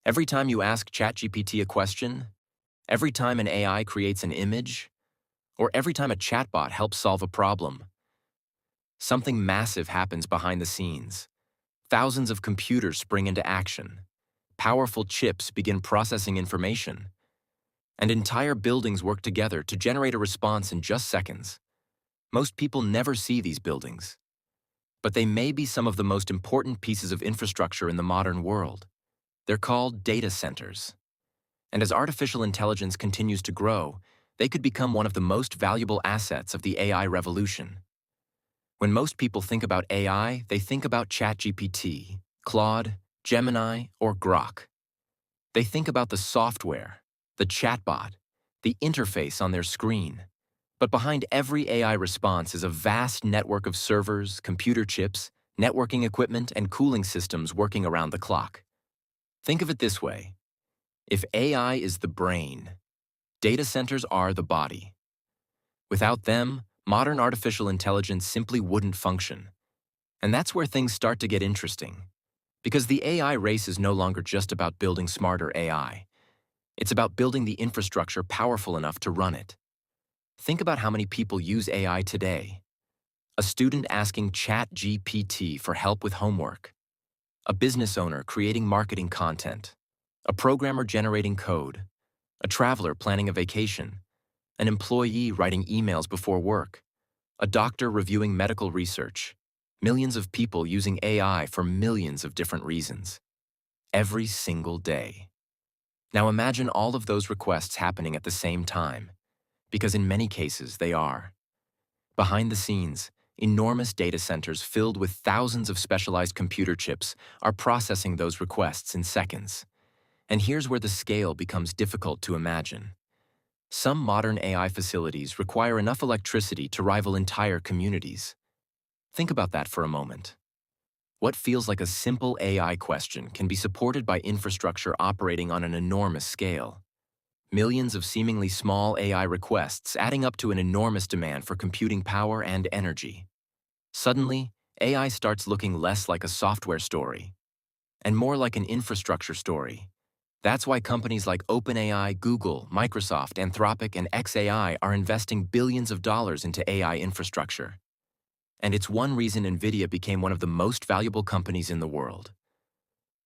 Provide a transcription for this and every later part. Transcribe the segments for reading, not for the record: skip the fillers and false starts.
Every time you ask ChatGPT a question, every time an AI creates an image, or every time a chatbot helps solve a problem, something massive happens behind the scenes. Thousands of computers spring into action. Powerful chips begin processing information, and entire buildings work together to generate a response in just seconds. Most people never see these buildings, but they may be some of the most important pieces of infrastructure in the modern world. They're called data centers. And as artificial intelligence continues to grow, they could become one of the most valuable assets of the AI revolution. When most people think about AI, they think about ChatGPT, Claude, Gemini, or Grok. They think about the software, the chatbot, the interface on their screen. But behind every AI response is a vast network of servers, computer chips, networking equipment, and cooling systems working around the clock. Think of it this way. If AI is the brain, data centers are the body. Without them, modern artificial intelligence simply wouldn't function. And that's where things start to get interesting. Because the AI race is no longer just about building smarter AI. It's about building the infrastructure powerful enough to run it. Think about how many people use AI today. A student asking ChatGPT for help with homework. A business owner creating marketing content. A programmer generating code. A traveler planning a vacation. An employee writing emails before work. A doctor reviewing medical research. Millions of people using AI for millions of different reasons. Every single day. Now imagine all of those requests happening at the same time, because in many cases they are. Behind the scenes, enormous data centers filled with thousands of specialized computer chips are processing those requests in seconds. And here's where the scale becomes difficult to imagine. Some modern AI facilities require enough electricity to rival entire communities. Think about that for a moment. What feels like a simple AI question can be supported by infrastructure operating on an enormous scale. Millions of seemingly small AI requests adding up to an enormous demand for computing power and energy. Suddenly, AI starts looking less like a software story and more like an infrastructure story. That's why companies like OpenAI, Google, Microsoft, Anthropic, and xAI are investing billions of dollars into AI infrastructure. And it's one reason NVIDIA became one of the most valuable companies in the world.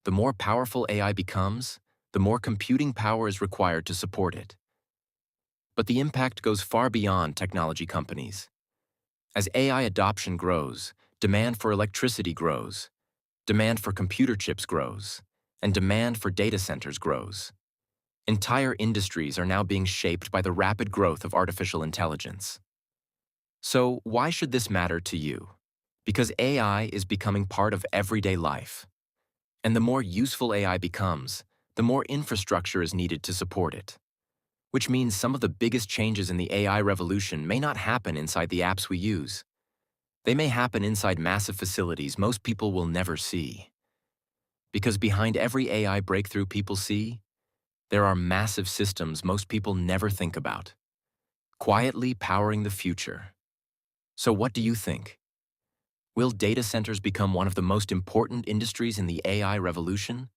The more powerful AI becomes, the more computing power is required to support it. But the impact goes far beyond technology companies. As AI adoption grows, demand for electricity grows, demand for computer chips grows, and demand for data centers grows. Entire industries are now being shaped by the rapid growth of artificial intelligence. So, why should this matter to you? Because AI is becoming part of everyday life. And the more useful AI becomes, the more infrastructure is needed to support it. Which means some of the biggest changes in the AI revolution may not happen inside the apps we use. They may happen inside massive facilities most people will never see. Because behind every AI breakthrough people see, there are massive systems most people never think about, quietly powering the future. So what do you think? Will data centers become one of the most important industries in the AI revolution?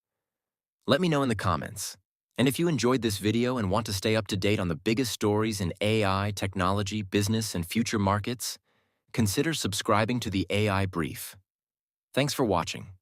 Let me know in the comments. And if you enjoyed this video and want to stay up to date on the biggest stories in AI, technology, business, and future markets, consider subscribing to the AI Brief. Thanks for watching.